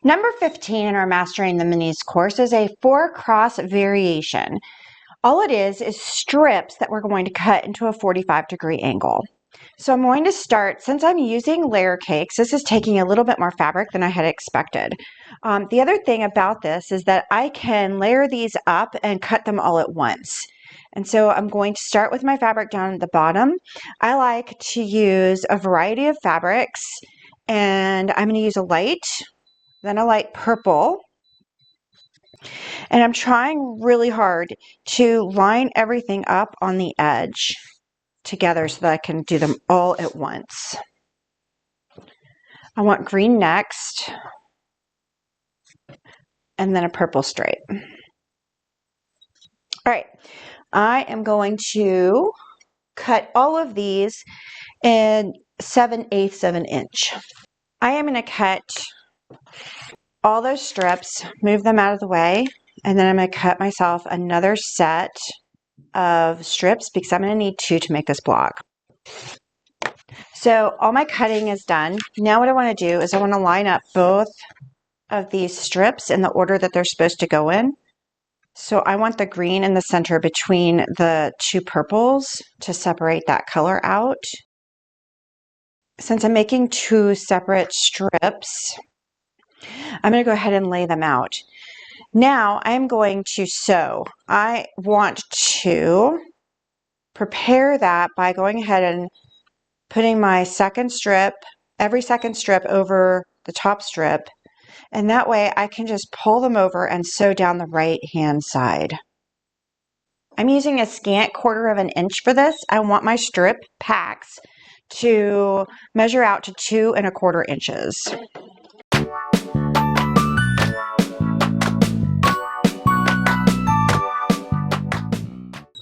Number 15 in our Mastering the Minis course is a 4-cross variation. All it is strips that we're going to cut into a 45-degree angle. So I'm going to start, since I'm using layer cakes, this is taking a little bit more fabric than I had expected. The other thing about this is that I can layer these up and cut them all at once. And so I'm going to start with my fabric down at the bottom. I like to use a variety of fabrics, and I'm going to use a light, then a light purple. And I'm trying really hard to line everything up on the edge together so that I can do them all at once. I want green next, and then a purple stripe. All right, I am going to cut all of these in 7/8 of an inch. I am going to cut all those strips, move them out of the way, and then I'm going to cut myself another set of strips because I'm going to need 2 to make this block. So all my cutting is done. Now what I want to do is I want to line up both of these strips in the order that they're supposed to go in. So I want the green in the center between the 2 purples to separate that color out. Since I'm making 2 separate strips, I'm going to go ahead and lay them out. Now I'm going to sew. I want to prepare that by going ahead and putting my second strip, every second strip over the top strip, and that way I can just pull them over and sew down the right hand side. I'm using a scant 1/4 of an inch for this. I want my strip packs to measure out to 2 1/4 inches.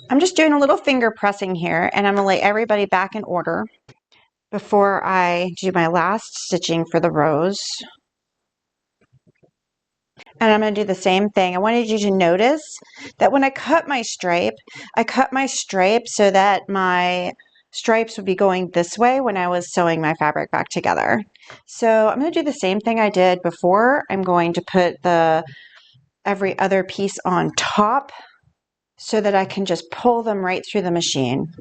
I'm just doing a little finger pressing here, and I'm going to lay everybody back in order before I do my last stitching for the rows. And I'm going to do the same thing. I wanted you to notice that when I cut my stripe so that my stripes would be going this way when I was sewing my fabric back together. So I'm going to do the same thing I did before. I'm going to put every other piece on top so that I can just pull them right through the machine.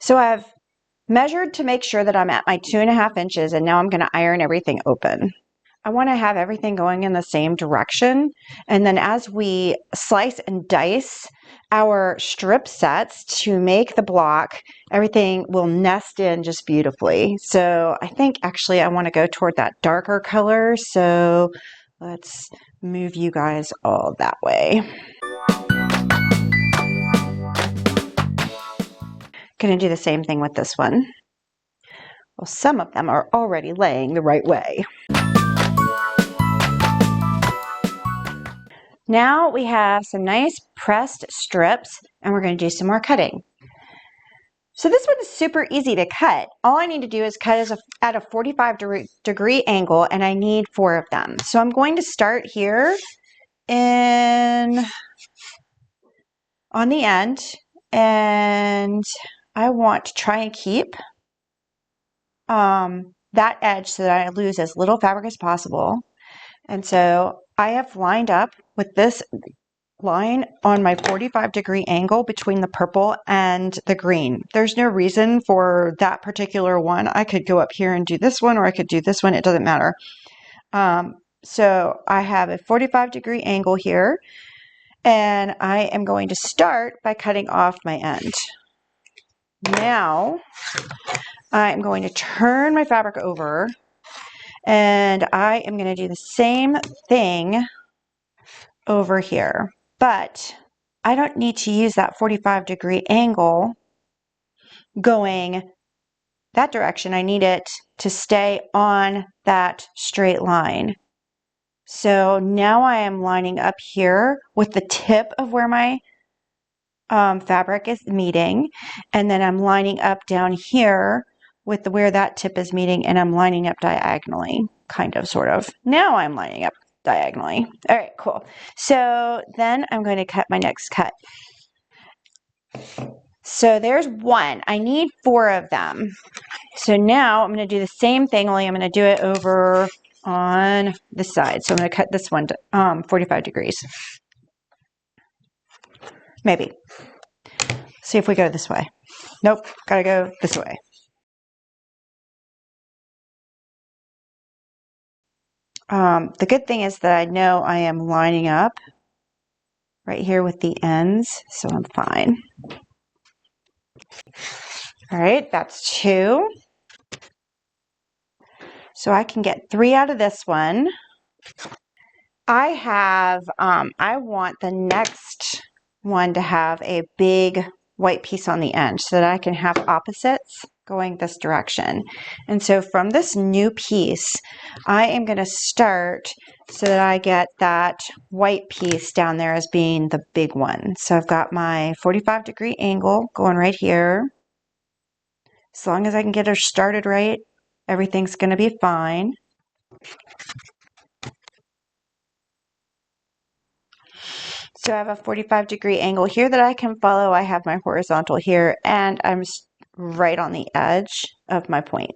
So I've measured to make sure that I'm at my 2.5 inches, and now I'm going to iron everything open. I want to have everything going in the same direction, and then as we slice and dice our strip sets to make the block, everything will nest in just beautifully. So I think actually I want to go toward that darker color, so let's move you guys all that way. Going to do the same thing with this one. Well, some of them are already laying the right way. Now we have some nice pressed strips, and we're going to do some more cutting. So this one is super easy to cut. All I need to do is cut at a 45-degree angle, and I need 4 of them. So I'm going to start here on the end, and I want to try and keep that edge so that I lose as little fabric as possible. And so I have lined up with this line on my 45-degree angle between the purple and the green. There's no reason for that particular one. I could go up here and do this one, or I could do this one. It doesn't matter. So I have a 45-degree angle here, and I am going to start by cutting off my end. Now I'm going to turn my fabric over, and I am going to do the same thing over here, but I don't need to use that 45-degree angle going that direction. I need it to stay on that straight line. So now I am lining up here with the tip of where my fabric is meeting, and then I'm lining up down here with where that tip is meeting, and I'm lining up diagonally, kind of, sort of. Now I'm lining up diagonally. All right, cool. So then I'm going to cut my next cut. So there's one. I need 4 of them. So now I'm going to do the same thing, only I'm going to do it over on this side. So I'm going to cut this one to 45 degrees. Maybe. See if we go this way. Nope, gotta go this way. The good thing is that I know I am lining up right here with the ends, so I'm fine. All right, that's 2. So I can get 3 out of this one. I want the next one to have a big white piece on the end so that I can have opposites going this direction. And so from this new piece, I am going to start so that I get that white piece down there as being the big one. So I've got my 45-degree angle going right here. As long as I can get her started right, everything's going to be fine. So I have a 45-degree angle here that I can follow. I have my horizontal here, and I'm right on the edge of my point.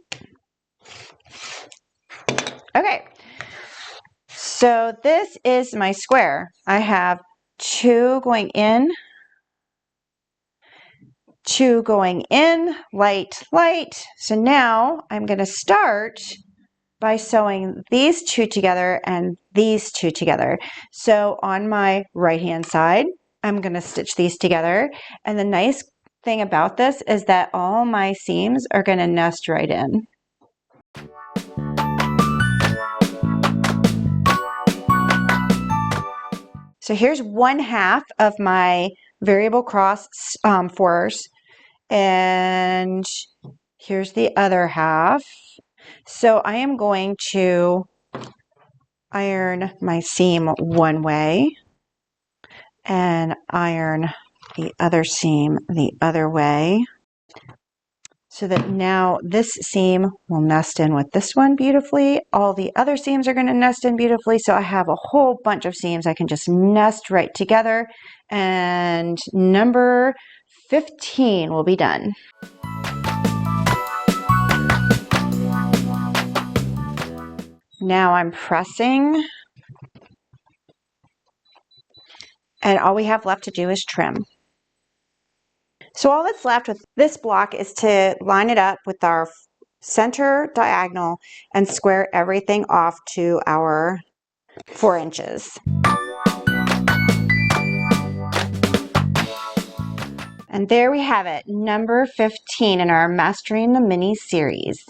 Okay, so this is my square. I have 2 going in, 2 going in, light, light. So now I'm going to start by sewing these 2 together and these 2 together. So on my right hand side, I'm going to stitch these together. And the nice thing about this is that all my seams are going to nest right in. So here's 1/2 of my variable cross fours, and here's the other half. So I am going to iron my seam one way and iron the other seam the other way, so that now this seam will nest in with this one beautifully. All the other seams are going to nest in beautifully, so I have a whole bunch of seams I can just nest right together, and number 15 will be done. Now I'm pressing, and all we have left to do is trim. So all that's left with this block is to line it up with our center diagonal and square everything off to our 4 inches. And there we have it, number 15 in our Mastering the Mini series.